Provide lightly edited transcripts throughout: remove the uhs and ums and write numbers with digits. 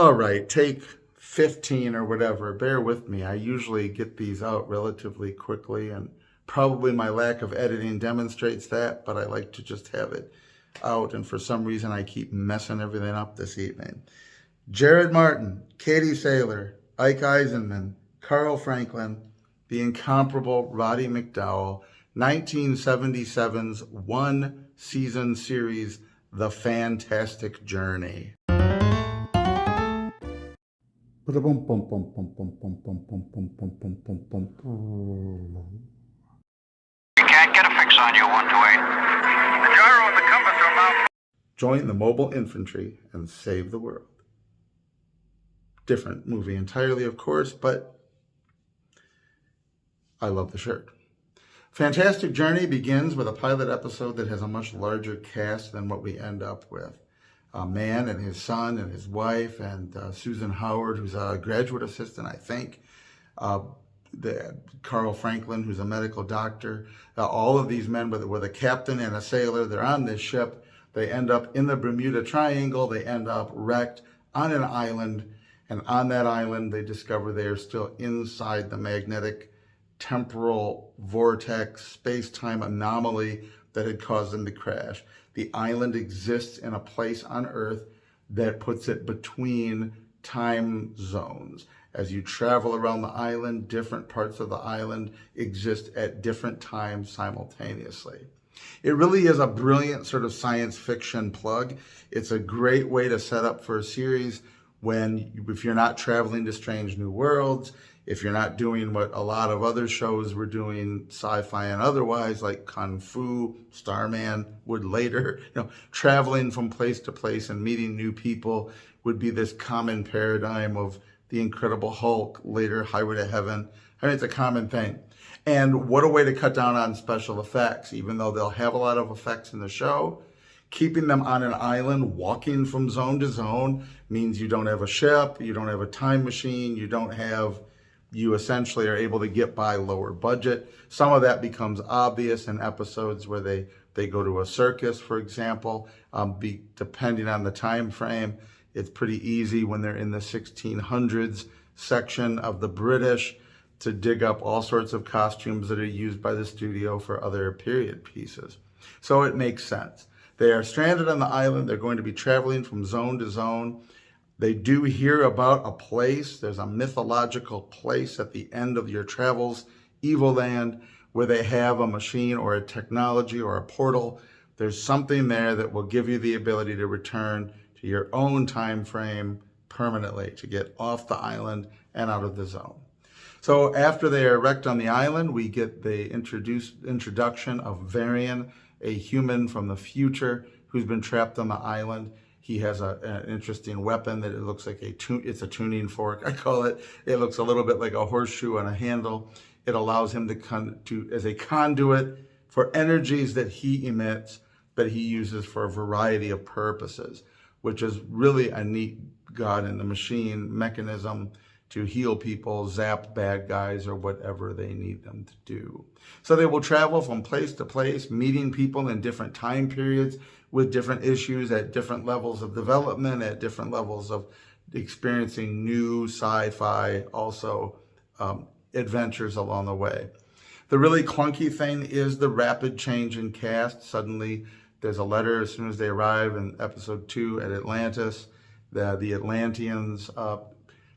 All right, take 15 or whatever. Bear with me. I usually get these out relatively quickly, and probably my lack of editing demonstrates that, but I like to just have it out, and for some reason I keep messing everything up this evening. Jared Martin, Katie Saylor, Ike Eisenman, Carl Franklin, the incomparable Roddy McDowall, 1977's one-season series, The Fantastic Journey. You can't get a fix on you, 128. The gyro and the compass are now. Join the mobile infantry and save the world. Different movie entirely, of course, but I love the shirt. Fantastic Journey begins with a pilot episode that has a much larger cast than what we end up with. A man and his son and his wife and Susan Howard, who's a graduate assistant, I think. Carl Franklin, who's a medical doctor. All of these men with a captain and a sailor, they're on this ship. They end up in the Bermuda Triangle. They end up wrecked on an island. And on that island, they discover they are still inside the magnetic temporal vortex space-time anomaly that had caused them to crash. The island exists in a place on Earth that puts it between time zones. As you travel around the island, different parts of the island exist at different times simultaneously. It really is a brilliant sort of science fiction plug. It's a great way to set up for a series if you're not traveling to strange new worlds, if you're not doing what a lot of other shows were doing, sci-fi and otherwise, like Kung Fu, Starman would later, traveling from place to place and meeting new people would be this common paradigm of the Incredible Hulk, later Highway to Heaven. I mean, it's a common thing. And what a way to cut down on special effects, even though they'll have a lot of effects in the show. Keeping them on an island, walking from zone to zone, means you don't have a ship, you don't have a time machine, you essentially are able to get by lower budget. Some of that becomes obvious in episodes where they go to a circus, for example. Depending on the time frame, it's pretty easy when they're in the 1600s section of the British to dig up all sorts of costumes that are used by the studio for other period pieces. So it makes sense. They are stranded on the island. They're going to be traveling from zone to zone. They do hear about a place. There's a mythological place at the end of your travels, Evoland, where they have a machine or a technology or a portal. There's something there that will give you the ability to return to your own time frame permanently, to get off the island and out of the zone. So after they are wrecked on the island, we get the introduction of Varian, a human from the future who's been trapped on the island. He has an interesting weapon that it looks like it's a tuning fork, I call it. It looks a little bit like a horseshoe on a handle. It allows him to as a conduit for energies that he emits, that he uses for a variety of purposes, which is really a neat God in the machine mechanism to heal people, zap bad guys, or whatever they need them to do. So they will travel from place to place, meeting people in different time periods with different issues at different levels of development, at different levels of experiencing new sci-fi, also adventures along the way. The really clunky thing is the rapid change in cast. Suddenly there's a letter as soon as they arrive in episode 2 at Atlantis. The Atlanteans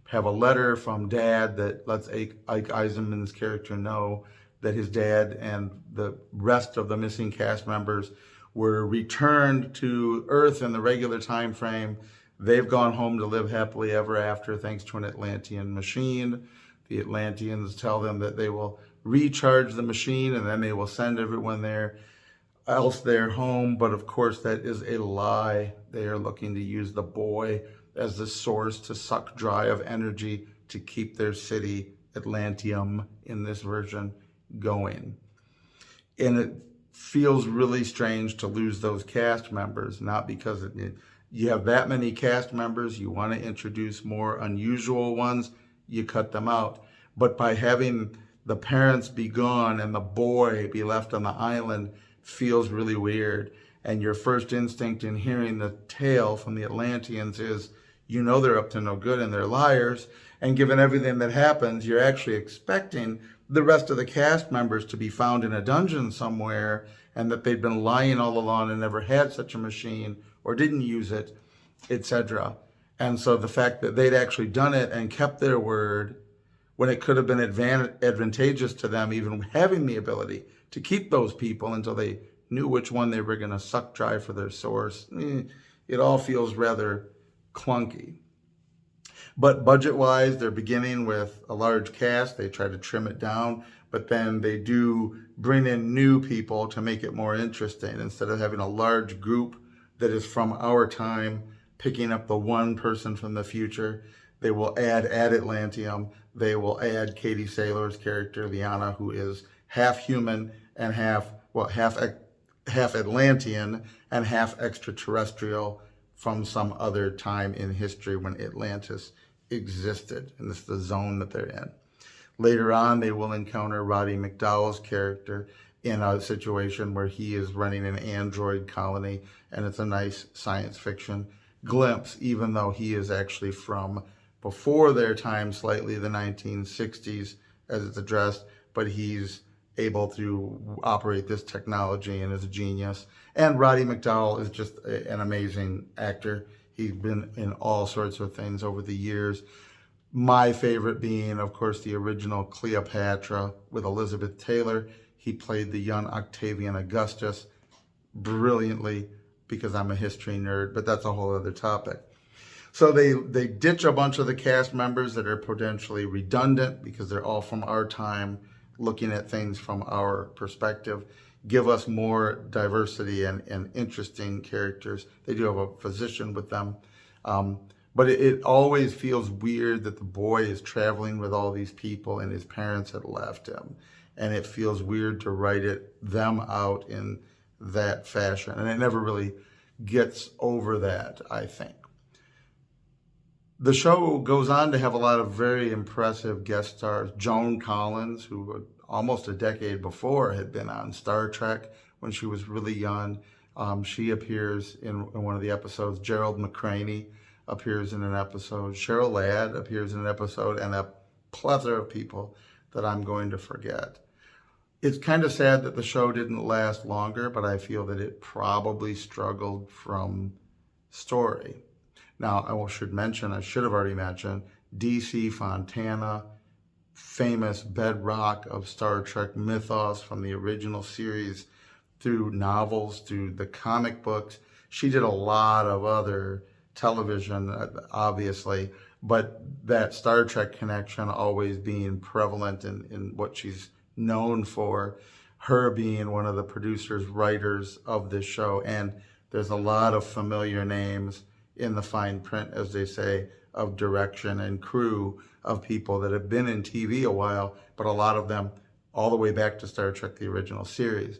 have a letter from Dad that lets Ike Eisenman's character know that his dad and the rest of the missing cast members were returned to Earth in the regular time frame. They've gone home to live happily ever after thanks to an Atlantean machine. The Atlanteans tell them that they will recharge the machine and then they will send everyone else there home. But of course, that is a lie. They are looking to use the boy as the source to suck dry of energy to keep their city, Atlantium in this version, going. And it feels really strange to lose those cast members, not because you have that many cast members, you want to introduce more unusual ones, you cut them out. But by having the parents be gone and the boy be left on the island feels really weird. And your first instinct in hearing the tale from the Atlanteans is, you know they're up to no good and they're liars. And given everything that happens, you're actually expecting the rest of the cast members to be found in a dungeon somewhere and that they'd been lying all along and never had such a machine or didn't use it, etc. And so the fact that they'd actually done it and kept their word when it could have been advantageous to them even having the ability to keep those people until they knew which one they were going to suck dry for their source, it all feels rather clunky. But budget-wise, they're beginning with a large cast. They try to trim it down, but then they do bring in new people to make it more interesting. Instead of having a large group that is from our time, picking up the one person from the future, they will add Atlanteum. They will add Katie Saylor's character, Liana, who is half human and half Atlantean and half extraterrestrial from some other time in history when Atlantis existed, and this is the zone that they're in. Later on, they will encounter Roddy McDowall's character in a situation where he is running an android colony, and it's a nice science fiction glimpse, even though he is actually from before their time, slightly the 1960s as it's addressed, but he's able to operate this technology and is a genius. And Roddy McDowall is just an amazing actor. He's been in all sorts of things over the years. My favorite being, of course, the original Cleopatra with Elizabeth Taylor. He played the young Octavian Augustus brilliantly because I'm a history nerd, but that's a whole other topic. So they ditch a bunch of the cast members that are potentially redundant because they're all from our time, looking at things from our perspective, give us more diversity and interesting characters. They do have a physician with them. But it always feels weird that the boy is traveling with all these people and his parents had left him. And it feels weird to write them out in that fashion. And it never really gets over that, I think. The show goes on to have a lot of very impressive guest stars. Joan Collins, who almost a decade before had been on Star Trek when she was really young. She appears in one of the episodes. Gerald McCraney appears in an episode. Cheryl Ladd appears in an episode, and a plethora of people that I'm going to forget. It's kind of sad that the show didn't last longer, but I feel that it probably struggled from story. Now, I should have already mentioned, DC Fontana, famous bedrock of Star Trek mythos from the original series through novels, through the comic books. She did a lot of other television, obviously, but that Star Trek connection always being prevalent in what she's known for, her being one of the producers, writers of this show. And there's a lot of familiar names in the fine print, as they say, of direction and crew of people that have been in TV a while, but a lot of them all the way back to Star Trek, the original series.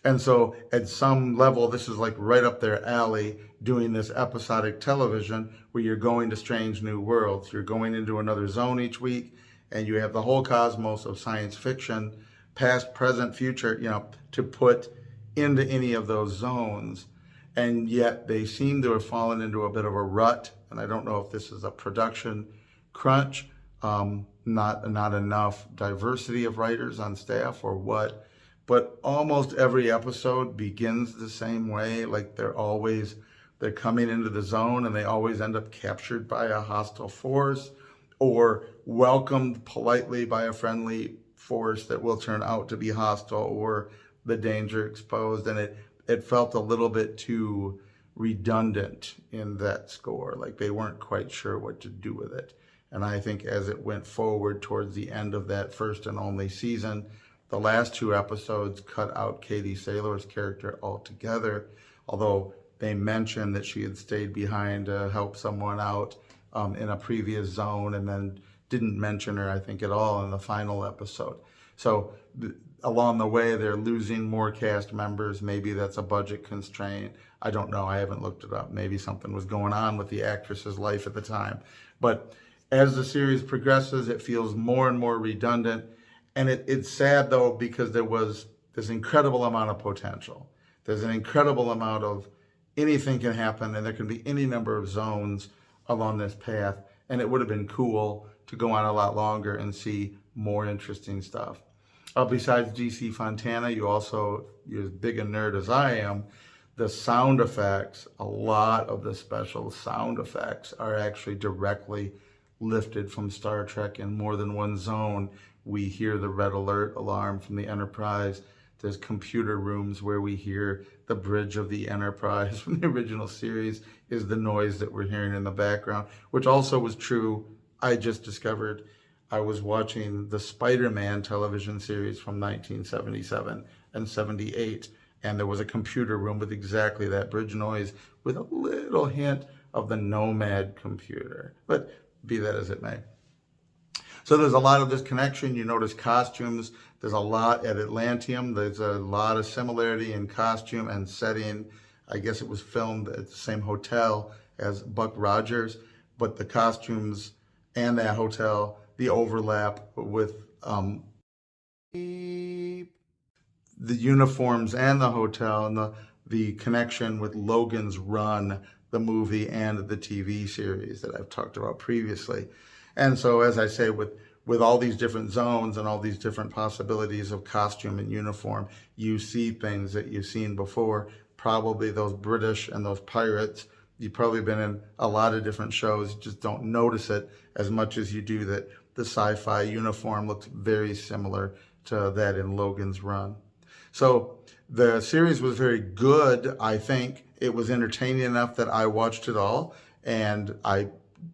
And so at some level, this is like right up their alley, doing this episodic television where you're going to strange new worlds. You're going into another zone each week, and you have the whole cosmos of science fiction, past, present, future, to put into any of those zones. And yet they seem to have fallen into a bit of a rut. And I don't know if this is a production crunch, not enough diversity of writers on staff or what. But almost every episode begins the same way. Like they're coming into the zone and they always end up captured by a hostile force or welcomed politely by a friendly force that will turn out to be hostile or the danger exposed. And it felt a little bit too redundant in that score. Like they weren't quite sure what to do with it. And I think as it went forward towards the end of that first and only season, the last two episodes cut out Katie Saylor's character altogether, although they mentioned that she had stayed behind to help someone out in a previous zone and then didn't mention her, I think, at all in the final episode. So along the way, they're losing more cast members. Maybe that's a budget constraint. I don't know. I haven't looked it up. Maybe something was going on with the actress's life at the time. But as the series progresses, it feels more and more redundant. And it's sad, though, because there was this incredible amount of potential. There's an incredible amount of anything can happen, and there can be any number of zones along this path, and it would have been cool to go on a lot longer and see more interesting stuff. Besides DC Fontana, you're as big a nerd as I am, the sound effects, a lot of the special sound effects are actually directly lifted from Star Trek. In more than one zone, we hear the red alert alarm from the Enterprise. There's computer rooms where we hear the bridge of the Enterprise from the original series is the noise that we're hearing in the background, which also was true. I just discovered I was watching the Spider-Man television series from 1977 and 78, and there was a computer room with exactly that bridge noise with a little hint of the Nomad computer. But be that as it may. So there's a lot of this connection. You notice costumes. There's a lot at Atlantium. There's a lot of similarity in costume and setting. I guess it was filmed at the same hotel as Buck Rogers, but the costumes and that hotel, the overlap with the uniforms and the hotel, and the connection with Logan's Run, the movie and the TV series that I've talked about previously. And so, as I say, with all these different zones and all these different possibilities of costume and uniform, you see things that you've seen before. Probably those British and those pirates, you've probably been in a lot of different shows, you just don't notice it as much as you do that the sci-fi uniform looks very similar to that in Logan's Run. So the series was very good, I think. It was entertaining enough that I watched it all, and I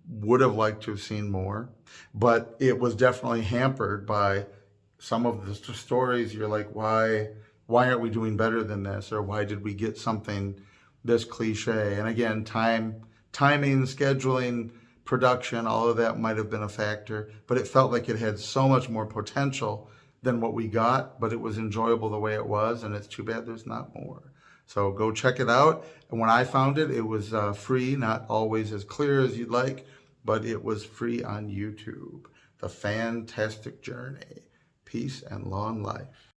would have liked to have seen more, but it was definitely hampered by some of the stories. You're like, why aren't we doing better than this? Or why did we get something this cliche? And again, timing, scheduling, production, all of that might have been a factor, but it felt like it had so much more potential than what we got, but it was enjoyable the way it was, and it's too bad there's not more. So go check it out. And when I found it, it was free, not always as clear as you'd like, but it was free on YouTube. The Fantastic Journey. Peace and long life.